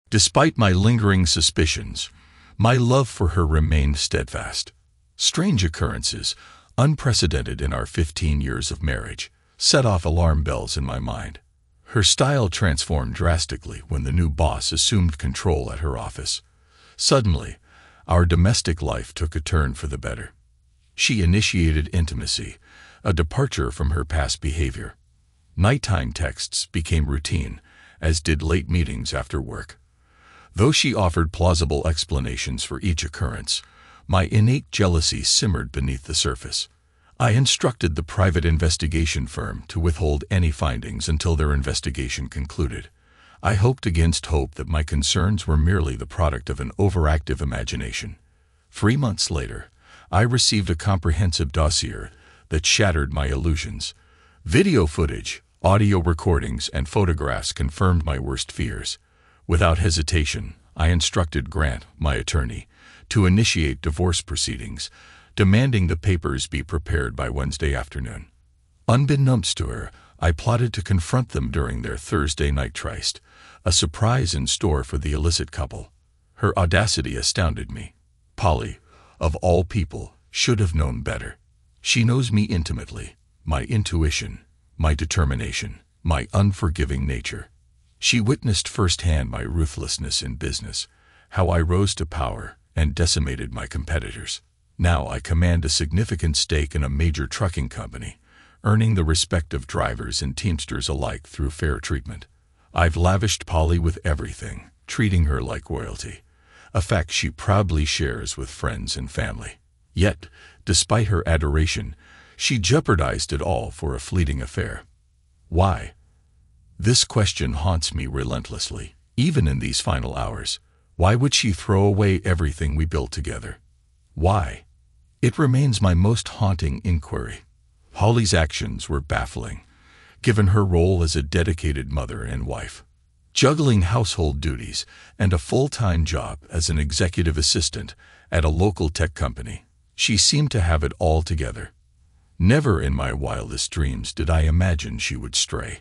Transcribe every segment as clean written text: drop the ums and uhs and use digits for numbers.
Despite my lingering suspicions, my love for her remained steadfast. Strange occurrences, unprecedented in our 15 years of marriage, set off alarm bells in my mind. Her style transformed drastically when the new boss assumed control at her office. Suddenly, our domestic life took a turn for the better. She initiated intimacy, a departure from her past behavior. Nighttime texts became routine, as did late meetings after work. Though she offered plausible explanations for each occurrence, my innate jealousy simmered beneath the surface. I instructed the private investigation firm to withhold any findings until their investigation concluded. I hoped against hope that my concerns were merely the product of an overactive imagination. 3 months later, I received a comprehensive dossier that shattered my illusions. Video footage, audio recordings, and photographs confirmed my worst fears. Without hesitation, I instructed Grant, my attorney, to initiate divorce proceedings, demanding the papers be prepared by Wednesday afternoon. Unbeknownst to her, I plotted to confront them during their Thursday night tryst, a surprise in store for the illicit couple. Her audacity astounded me. Polly, of all people, should have known better. She knows me intimately, my intuition, my determination, my unforgiving nature. She witnessed firsthand my ruthlessness in business, how I rose to power and decimated my competitors. Now I command a significant stake in a major trucking company, earning the respect of drivers and teamsters alike through fair treatment. I've lavished Polly with everything, treating her like royalty, a fact she proudly shares with friends and family. Yet, despite her adoration, she jeopardized it all for a fleeting affair. Why? This question haunts me relentlessly, even in these final hours. Why would she throw away everything we built together? Why? It remains my most haunting inquiry. Polly's actions were baffling, given her role as a dedicated mother and wife. Juggling household duties and a full-time job as an executive assistant at a local tech company, she seemed to have it all together. Never in my wildest dreams did I imagine she would stray.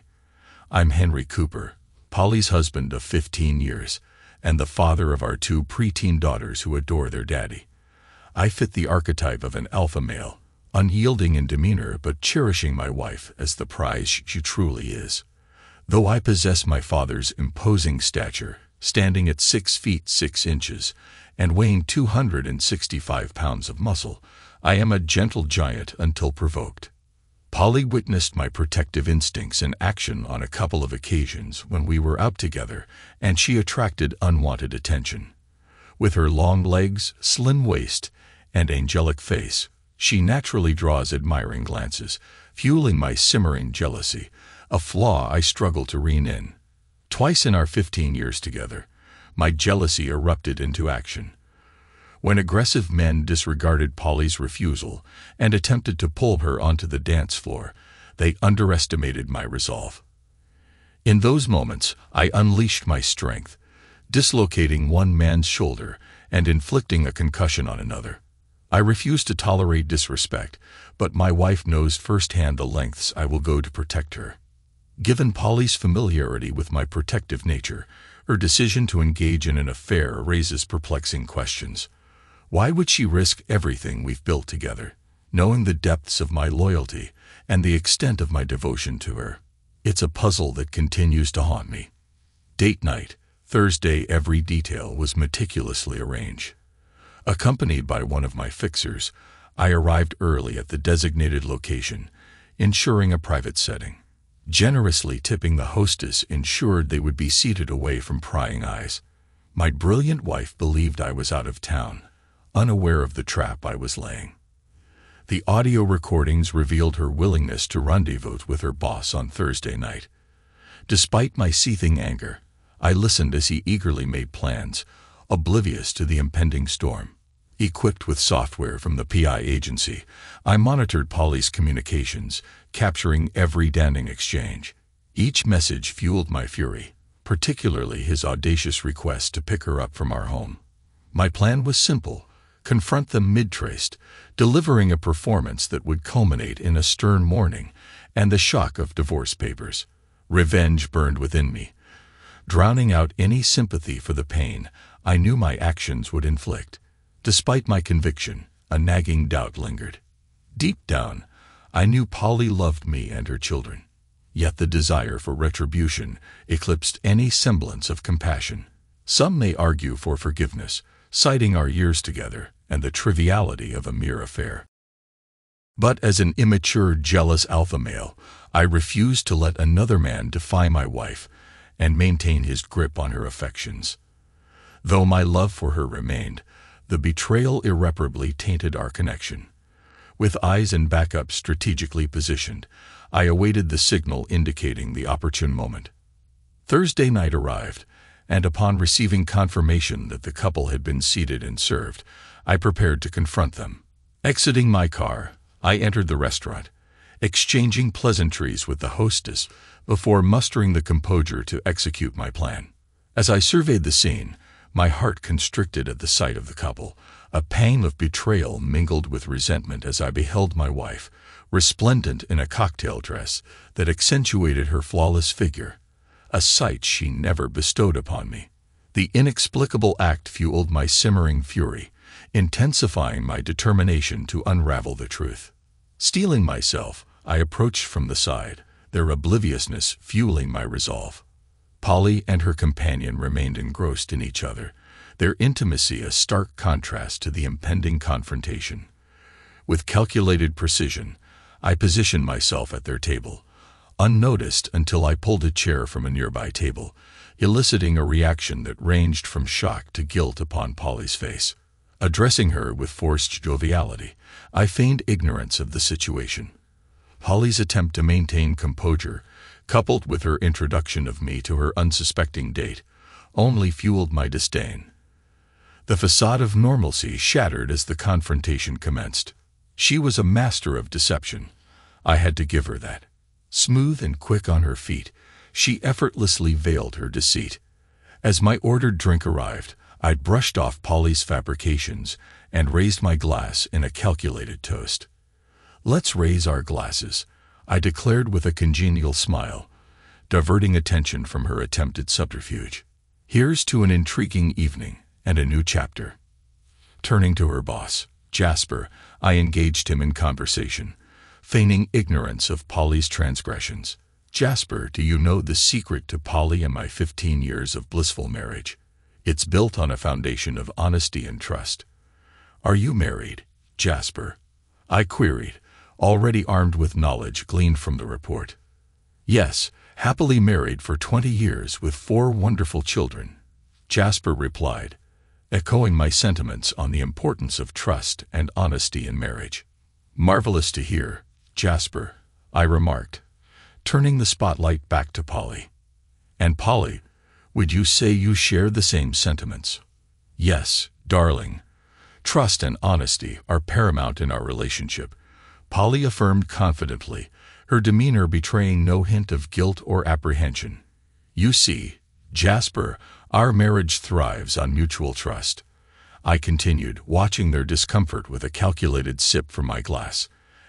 I'm Henry Cooper, Polly's husband of 15 years, and the father of our 2 preteen daughters who adore their daddy. I fit the archetype of an alpha male, unyielding in demeanor but cherishing my wife as the prize she truly is. Though I possess my father's imposing stature, standing at 6 feet 6 inches and weighing 265 pounds of muscle, I am a gentle giant until provoked. Polly witnessed my protective instincts in action on a couple of occasions when we were out together, and she attracted unwanted attention. With her long legs, slim waist, and angelic face, she naturally draws admiring glances, fueling my simmering jealousy, a flaw I struggle to rein in. Twice in our 15 years together, my jealousy erupted into action. When aggressive men disregarded Polly's refusal and attempted to pull her onto the dance floor, they underestimated my resolve. In those moments, I unleashed my strength, dislocating one man's shoulder and inflicting a concussion on another. I refuse to tolerate disrespect, but my wife knows firsthand the lengths I will go to protect her. Given Polly's familiarity with my protective nature, her decision to engage in an affair raises perplexing questions. Why would she risk everything we've built together, knowing the depths of my loyalty and the extent of my devotion to her? It's a puzzle that continues to haunt me. Date night, Thursday. Every detail was meticulously arranged. Accompanied by one of my fixers, I arrived early at the designated location, ensuring a private setting. Generously tipping the hostess ensured they would be seated away from prying eyes. My brilliant wife believed I was out of town, unaware of the trap I was laying. The audio recordings revealed her willingness to rendezvous with her boss on Thursday night. Despite my seething anger, I listened as he eagerly made plans, oblivious to the impending storm. Equipped with software from the PI agency, I monitored Polly's communications, capturing every damning exchange. Each message fueled my fury, particularly his audacious request to pick her up from our home. My plan was simple: confront them mid-traced, delivering a performance that would culminate in a stern mourning and the shock of divorce papers. Revenge burned within me, drowning out any sympathy for the pain I knew my actions would inflict. Despite my conviction, a nagging doubt lingered. Deep down, I knew Polly loved me and her children. Yet the desire for retribution eclipsed any semblance of compassion. Some may argue for forgiveness, citing our years together and the triviality of a mere affair. But as an immature, jealous alpha male, I refused to let another man defy my wife and maintain his grip on her affections. Though my love for her remained, the betrayal irreparably tainted our connection. With eyes and backup strategically positioned, I awaited the signal indicating the opportune moment. Thursday night arrived, and upon receiving confirmation that the couple had been seated and served, I prepared to confront them. Exiting my car, I entered the restaurant, exchanging pleasantries with the hostess before mustering the composure to execute my plan. As I surveyed the scene, my heart constricted at the sight of the couple. A pang of betrayal mingled with resentment as I beheld my wife, resplendent in a cocktail dress that accentuated her flawless figure, a sight she never bestowed upon me. The inexplicable act fueled my simmering fury, intensifying my determination to unravel the truth. Steeling myself, I approached from the side, their obliviousness fueling my resolve. Polly and her companion remained engrossed in each other, their intimacy a stark contrast to the impending confrontation. With calculated precision, I positioned myself at their table, unnoticed until I pulled a chair from a nearby table, eliciting a reaction that ranged from shock to guilt upon Polly's face. Addressing her with forced joviality, I feigned ignorance of the situation. Polly's attempt to maintain composure, coupled with her introduction of me to her unsuspecting date, only fueled my disdain. The facade of normalcy shattered as the confrontation commenced. She was a master of deception. I had to give her that. Smooth and quick on her feet, she effortlessly veiled her deceit. As my ordered drink arrived, I brushed off Polly's fabrications and raised my glass in a calculated toast. "Let's raise our glasses," I declared with a congenial smile, diverting attention from her attempted subterfuge. "Here's to an intriguing evening and a new chapter." Turning to her boss, Jasper, I engaged him in conversation, feigning ignorance of Polly's transgressions. "Jasper, do you know the secret to Polly and my 15 years of blissful marriage? It's built on a foundation of honesty and trust." "Are you married, Jasper?" I queried, already armed with knowledge gleaned from the report. "Yes, happily married for 20 years with 4 wonderful children," Jasper replied, echoing my sentiments on the importance of trust and honesty in marriage. "Marvelous to hear, Jasper," I remarked, turning the spotlight back to Polly. "And Polly, would you say you share the same sentiments?" "Yes, darling. Trust and honesty are paramount in our relationship," Polly affirmed confidently, her demeanor betraying no hint of guilt or apprehension. "You see, Jasper, our marriage thrives on mutual trust," I continued, watching their discomfort with a calculated sip from my glass.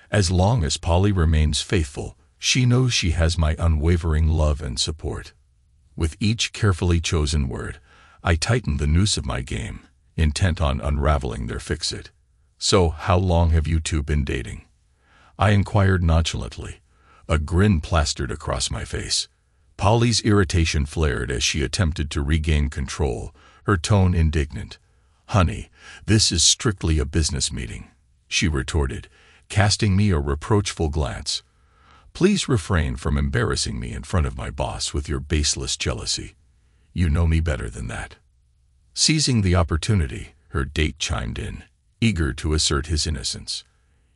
"As long as Polly remains faithful, she knows she has my unwavering love and support." With each carefully chosen word, I tightened the noose of my game, intent on unraveling their fix-it. "So, how long have you two been dating?" I inquired nonchalantly, a grin plastered across my face. Polly's irritation flared as she attempted to regain control, her tone indignant. "Honey, this is strictly a business meeting," she retorted, casting me a reproachful glance. "Please refrain from embarrassing me in front of my boss with your baseless jealousy. You know me better than that." Seizing the opportunity, her date chimed in, eager to assert his innocence.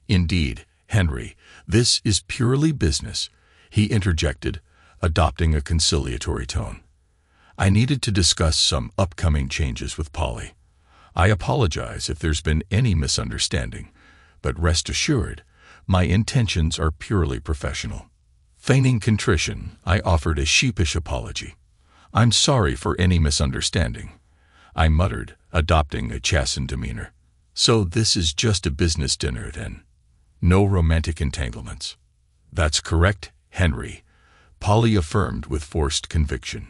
"Indeed, Henry, this is purely business," he interjected, adopting a conciliatory tone. "I needed to discuss some upcoming changes with Polly. I apologize if there's been any misunderstanding, but rest assured, my intentions are purely professional." Feigning contrition, I offered a sheepish apology. "I'm sorry for any misunderstanding," I muttered, adopting a chastened demeanor. "So this is just a business dinner, then? No romantic entanglements?" "That's correct, Henry," Polly affirmed with forced conviction.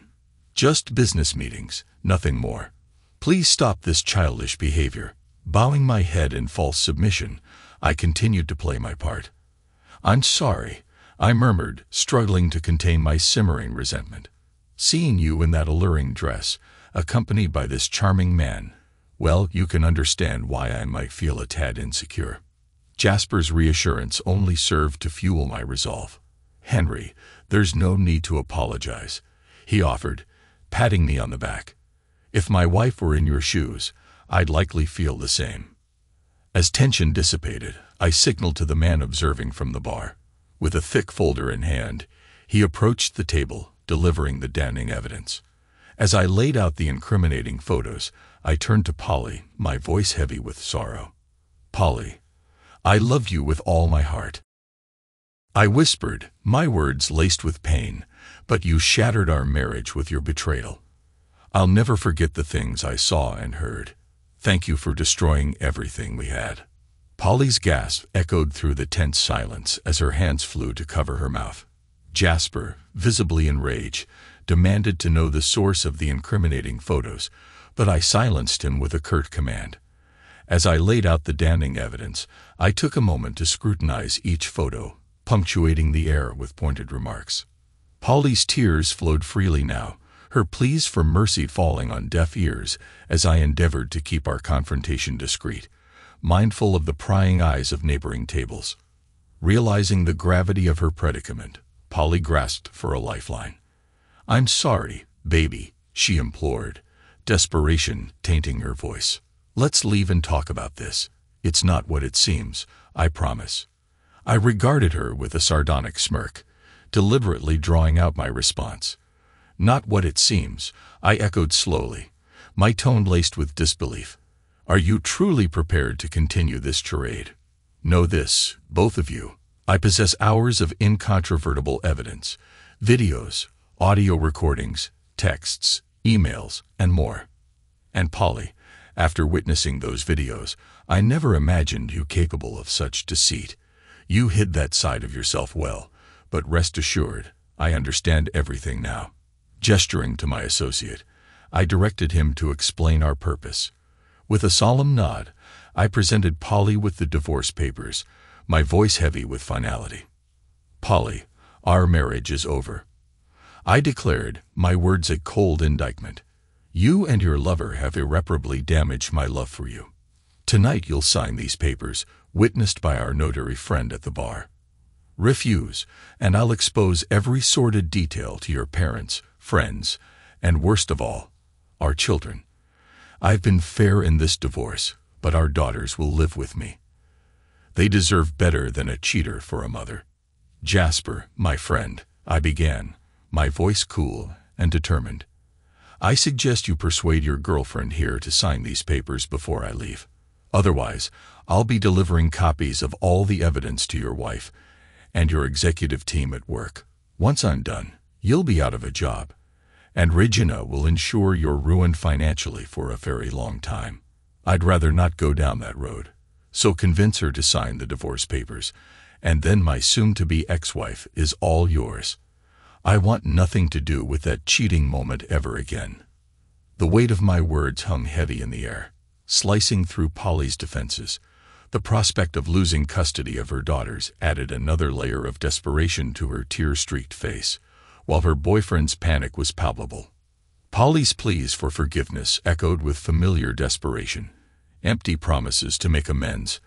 Just business meetings, nothing more. Please stop this childish behavior." Bowing my head in false submission, I continued to play my part. "I'm sorry," I murmured, struggling to contain my simmering resentment. "Seeing you in that alluring dress, accompanied by this charming man, well, you can understand why I might feel a tad insecure." Jasper's reassurance only served to fuel my resolve. "Henry, there's no need to apologize," he offered, patting me on the back. "If my wife were in your shoes, I'd likely feel the same." As tension dissipated, I signaled to the man observing from the bar. With a thick folder in hand, he approached the table, delivering the damning evidence. As I laid out the incriminating photos, I turned to Polly, my voice heavy with sorrow. "Polly, I love you with all my heart," I whispered, my words laced with pain, "but you shattered our marriage with your betrayal. I'll never forget the things I saw and heard. Thank you for destroying everything we had." Polly's gasp echoed through the tense silence as her hands flew to cover her mouth. Jasper, visibly enraged, demanded to know the source of the incriminating photos, but I silenced him with a curt command. As I laid out the damning evidence, I took a moment to scrutinize each photo, punctuating the air with pointed remarks. Polly's tears flowed freely now, her pleas for mercy falling on deaf ears as I endeavored to keep our confrontation discreet, mindful of the prying eyes of neighboring tables. Realizing the gravity of her predicament, Polly grasped for a lifeline. "I'm sorry, baby," she implored, desperation tainting her voice. "Let's leave and talk about this. It's not what it seems, I promise." I regarded her with a sardonic smirk, deliberately drawing out my response. "Not what it seems," I echoed slowly, my tone laced with disbelief. "Are you truly prepared to continue this charade? Know this, both of you. I possess hours of incontrovertible evidence, videos, audio recordings, texts, emails, and more. And Polly, after witnessing those videos, I never imagined you capable of such deceit. You hid that side of yourself well, but rest assured, I understand everything now." Gesturing to my associate, I directed him to explain our purpose. With a solemn nod, I presented Polly with the divorce papers, my voice heavy with finality. "Polly, our marriage is over," I declared, my words a cold indictment. "You and your lover have irreparably damaged my love for you. Tonight you'll sign these papers, witnessed by our notary friend at the bar. Refuse, and I'll expose every sordid detail to your parents, friends, and worst of all, our children. I've been fair in this divorce, but our daughters will live with me. They deserve better than a cheater for a mother." "Jasper, my friend," I began, my voice cool and determined, "I suggest you persuade your girlfriend here to sign these papers before I leave. Otherwise, I'll be delivering copies of all the evidence to your wife and your executive team at work. Once I'm done, you'll be out of a job, and Regina will ensure you're ruined financially for a very long time. I'd rather not go down that road, so convince her to sign the divorce papers, and then my soon-to-be ex-wife is all yours. I want nothing to do with that cheating moment ever again." The weight of my words hung heavy in the air, slicing through Polly's defenses. The prospect of losing custody of her daughters added another layer of desperation to her tear-streaked face, while her boyfriend's panic was palpable. Polly's pleas for forgiveness echoed with familiar desperation, empty promises to make amends,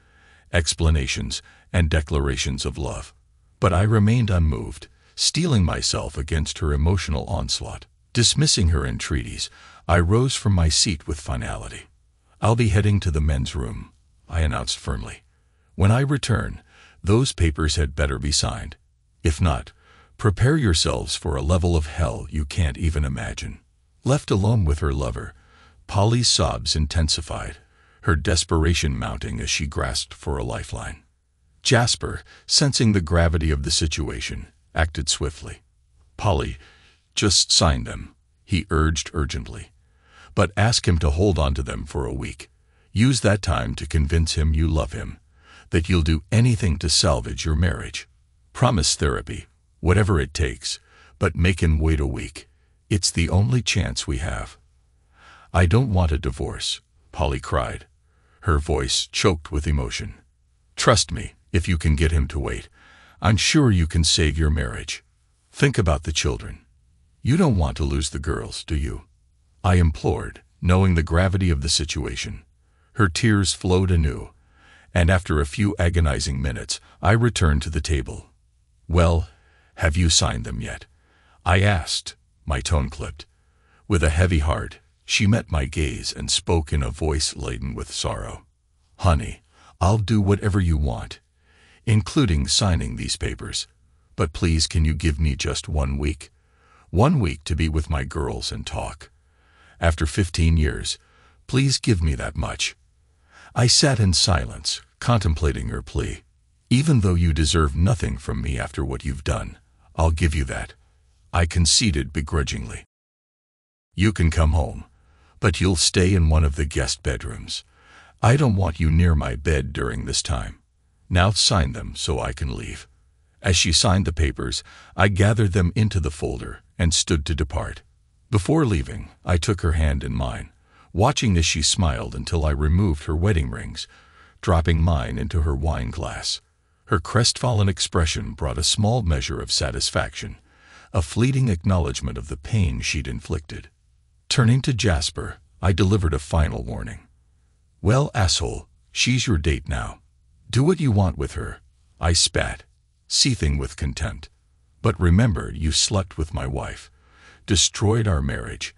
explanations, and declarations of love. But I remained unmoved, steeling myself against her emotional onslaught. Dismissing her entreaties, I rose from my seat with finality. "I'll be heading to the men's room," I announced firmly. "When I return, those papers had better be signed. If not, prepare yourselves for a level of hell you can't even imagine." Left alone with her lover, Polly's sobs intensified, her desperation mounting as she grasped for a lifeline. Jasper, sensing the gravity of the situation, acted swiftly. "Polly, just sign them," he urged urgently. "But ask him to hold on to them for a week. Use that time to convince him you love him, that you'll do anything to salvage your marriage. Promise therapy, whatever it takes, but make him wait a week. It's the only chance we have. I don't want a divorce, Polly cried, her voice choked with emotion. Trust me, if you can get him to wait, I'm sure you can save your marriage. Think about the children. You don't want to lose the girls, do you? I implored, knowing the gravity of the situation. Her tears flowed anew, and after a few agonizing minutes, I returned to the table. Well, have you signed them yet? I asked, my tone clipped. With a heavy heart, she met my gaze and spoke in a voice laden with sorrow. Honey, I'll do whatever you want, including signing these papers. But please, can you give me just 1 week? 1 week to be with my girls and talk. After 15 years, please give me that much. I sat in silence, contemplating her plea. Even though you deserve nothing from me after what you've done, I'll give you that, I conceded begrudgingly. You can come home, but you'll stay in one of the guest bedrooms. I don't want you near my bed during this time. Now sign them so I can leave. As she signed the papers, I gathered them into the folder and stood to depart. Before leaving, I took her hand in mine. Watching this, she smiled until I removed her wedding rings, dropping mine into her wine glass. Her crestfallen expression brought a small measure of satisfaction, a fleeting acknowledgement of the pain she'd inflicted. Turning to Jasper, I delivered a final warning. Well, asshole, she's your date now. Do what you want with her, I spat, seething with contempt. But remember, you slept with my wife, destroyed our marriage,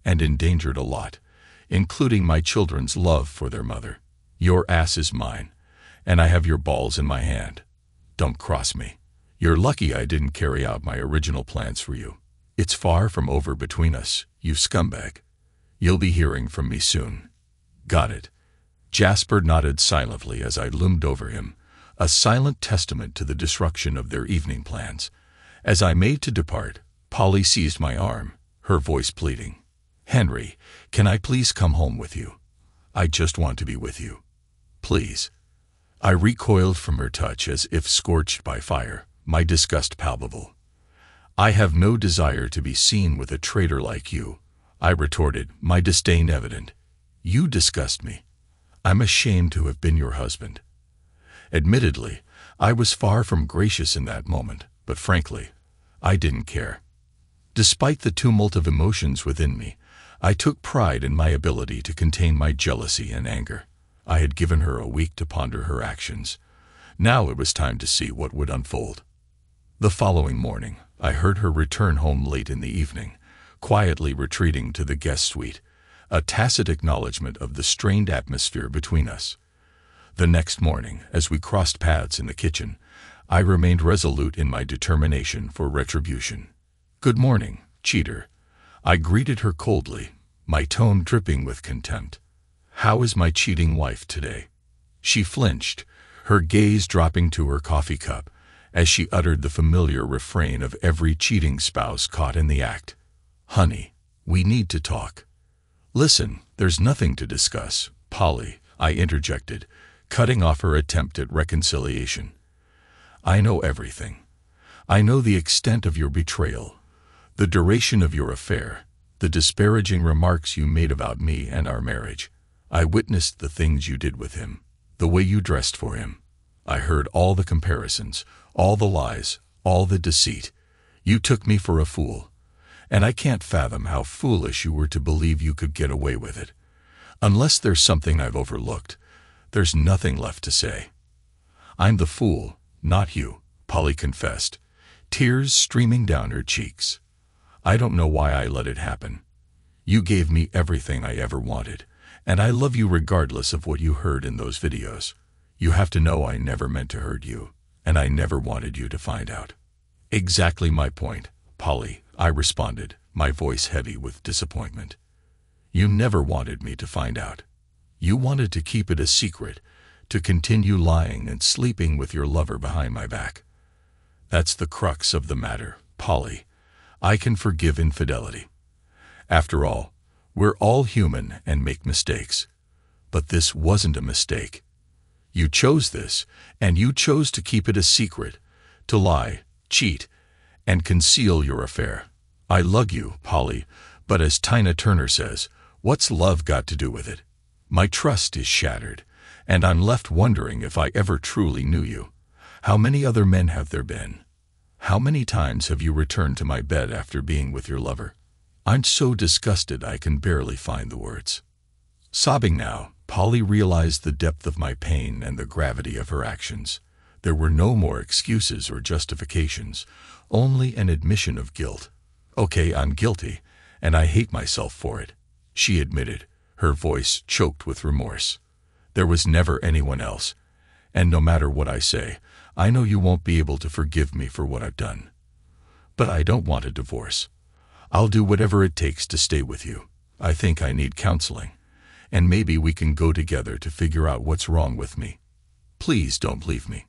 and endangered a lot, including my children's love for their mother. Your ass is mine, and I have your balls in my hand. Don't cross me. You're lucky I didn't carry out my original plans for you. It's far from over between us, you scumbag. You'll be hearing from me soon. Got it. Jasper nodded silently as I loomed over him, a silent testament to the destruction of their evening plans. As I made to depart, Polly seized my arm, her voice pleading. Henry, can I please come home with you? I just want to be with you. Please. I recoiled from her touch as if scorched by fire, my disgust palpable. I have no desire to be seen with a traitor like you, I retorted, my disdain evident. You disgust me. I'm ashamed to have been your husband. Admittedly, I was far from gracious in that moment, but frankly, I didn't care. Despite the tumult of emotions within me, I took pride in my ability to contain my jealousy and anger. I had given her a week to ponder her actions. Now it was time to see what would unfold. The following morning, I heard her return home late in the evening, quietly retreating to the guest suite, a tacit acknowledgement of the strained atmosphere between us. The next morning, as we crossed paths in the kitchen, I remained resolute in my determination for retribution. Good morning, cheater. I greeted her coldly, my tone dripping with contempt. How is my cheating wife today? She flinched, her gaze dropping to her coffee cup, as she uttered the familiar refrain of every cheating spouse caught in the act. Honey, we need to talk. Listen, there's nothing to discuss, Polly, I interjected, cutting off her attempt at reconciliation. I know everything. I know the extent of your betrayal, the duration of your affair, the disparaging remarks you made about me and our marriage. I witnessed the things you did with him, the way you dressed for him. I heard all the comparisons, all the lies, all the deceit. You took me for a fool, and I can't fathom how foolish you were to believe you could get away with it. Unless there's something I've overlooked, there's nothing left to say. I'm the fool, not you, Polly confessed, tears streaming down her cheeks. I don't know why I let it happen. You gave me everything I ever wanted, and I love you regardless of what you heard in those videos. You have to know I never meant to hurt you, and I never wanted you to find out. Exactly my point, Polly, I responded, my voice heavy with disappointment. You never wanted me to find out. You wanted to keep it a secret, to continue lying and sleeping with your lover behind my back. That's the crux of the matter, Polly. I can forgive infidelity. After all, we're all human and make mistakes. But this wasn't a mistake. You chose this, and you chose to keep it a secret, to lie, cheat, and conceal your affair. I love you, Polly, but as Tina Turner says, what's love got to do with it? My trust is shattered, and I'm left wondering if I ever truly knew you. How many other men have there been? How many times have you returned to my bed after being with your lover? I'm so disgusted I can barely find the words. Sobbing now, Polly realized the depth of my pain and the gravity of her actions. There were no more excuses or justifications, only an admission of guilt. Okay, I'm guilty, and I hate myself for it, she admitted, her voice choked with remorse. There was never anyone else, and no matter what I say, I know you won't be able to forgive me for what I've done. But I don't want a divorce. I'll do whatever it takes to stay with you. I think I need counseling, and maybe we can go together to figure out what's wrong with me. Please don't leave me.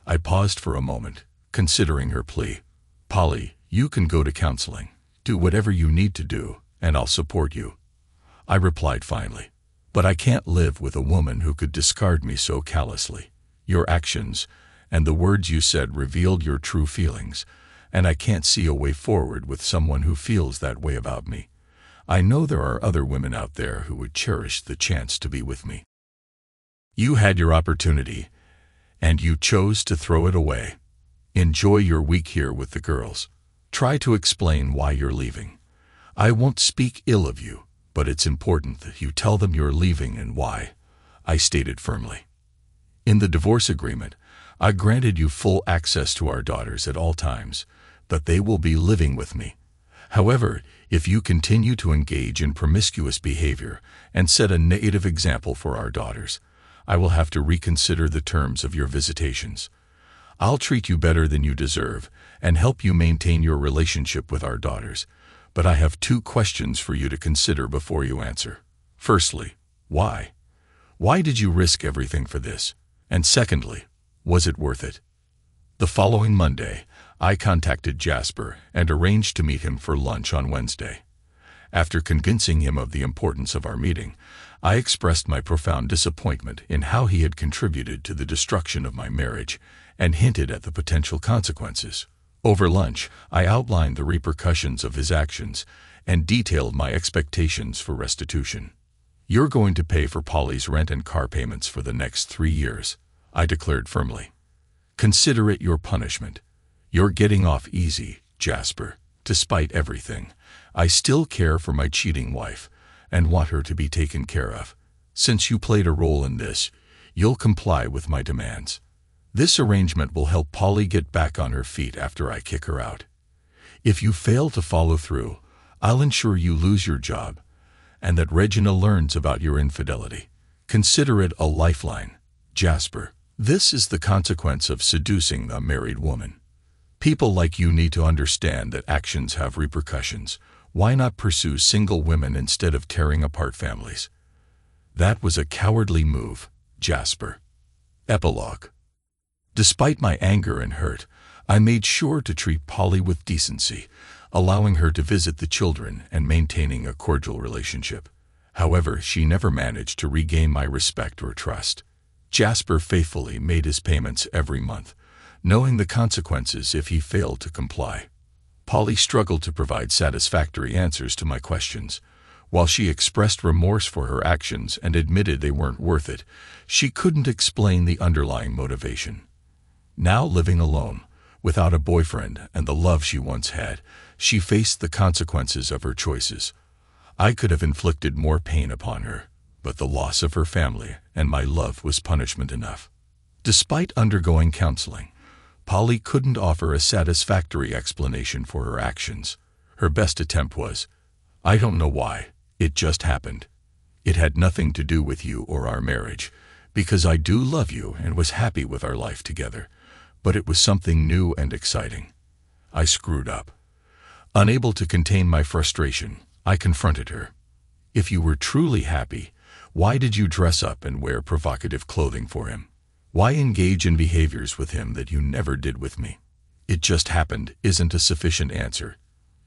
I paused for a moment, considering her plea. Polly, you can go to counseling. Do whatever you need to do, and I'll support you. I replied finally. But I can't live with a woman who could discard me so callously. Your actions and the words you said revealed your true feelings, and I can't see a way forward with someone who feels that way about me. I know there are other women out there who would cherish the chance to be with me. You had your opportunity, and you chose to throw it away. Enjoy your week here with the girls. Try to explain why you're leaving. I won't speak ill of you, but it's important that you tell them you're leaving and why, I stated firmly. In the divorce agreement, I granted you full access to our daughters at all times, but they will be living with me. However, if you continue to engage in promiscuous behavior and set a negative example for our daughters, I will have to reconsider the terms of your visitations. I'll treat you better than you deserve and help you maintain your relationship with our daughters, but I have 2 questions for you to consider before you answer. Firstly, why? Why did you risk everything for this? And secondly, was it worth it? The following Monday, I contacted Jasper and arranged to meet him for lunch on Wednesday. After convincing him of the importance of our meeting, I expressed my profound disappointment in how he had contributed to the destruction of my marriage and hinted at the potential consequences. Over lunch, I outlined the repercussions of his actions and detailed my expectations for restitution. You're going to pay for Polly's rent and car payments for the next 3 years, I declared firmly. Consider it your punishment. You're getting off easy, Jasper. Despite everything, I still care for my cheating wife and want her to be taken care of. Since you played a role in this, you'll comply with my demands. This arrangement will help Polly get back on her feet after I kick her out. If you fail to follow through, I'll ensure you lose your job and that Regina learns about your infidelity. Consider it a lifeline, Jasper. This is the consequence of seducing a married woman. People like you need to understand that actions have repercussions. Why not pursue single women instead of tearing apart families? That was a cowardly move, Jasper. Epilogue. Despite my anger and hurt, I made sure to treat Polly with decency, allowing her to visit the children and maintaining a cordial relationship. However, she never managed to regain my respect or trust. Jasper faithfully made his payments every month, knowing the consequences if he failed to comply. Polly struggled to provide satisfactory answers to my questions. While she expressed remorse for her actions and admitted they weren't worth it, she couldn't explain the underlying motivation. Now living alone, without a boyfriend and the love she once had, she faced the consequences of her choices. I could have inflicted more pain upon her, but the loss of her family and my love was punishment enough. Despite undergoing counseling, Polly couldn't offer a satisfactory explanation for her actions. Her best attempt was, "I don't know why, it just happened. It had nothing to do with you or our marriage, because I do love you and was happy with our life together, but it was something new and exciting." I screwed up. Unable to contain my frustration, I confronted her. "If you were truly happy, why did you dress up and wear provocative clothing for him? Why engage in behaviors with him that you never did with me? It just happened isn't a sufficient answer.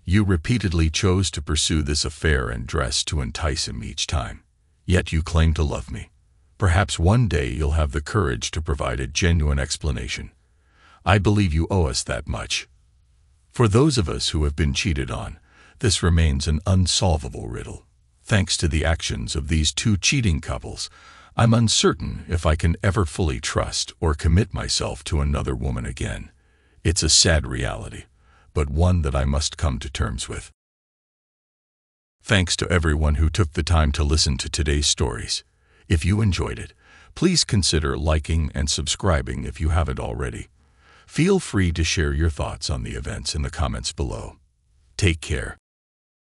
You repeatedly chose to pursue this affair and dress to entice him each time. Yet you claim to love me. Perhaps one day you'll have the courage to provide a genuine explanation. I believe you owe us that much." For those of us who have been cheated on, this remains an unsolvable riddle. Thanks to the actions of these two cheating couples, I'm uncertain if I can ever fully trust or commit myself to another woman again. It's a sad reality, but one that I must come to terms with. Thanks to everyone who took the time to listen to today's stories. If you enjoyed it, please consider liking and subscribing if you haven't already. Feel free to share your thoughts on the events in the comments below. Take care.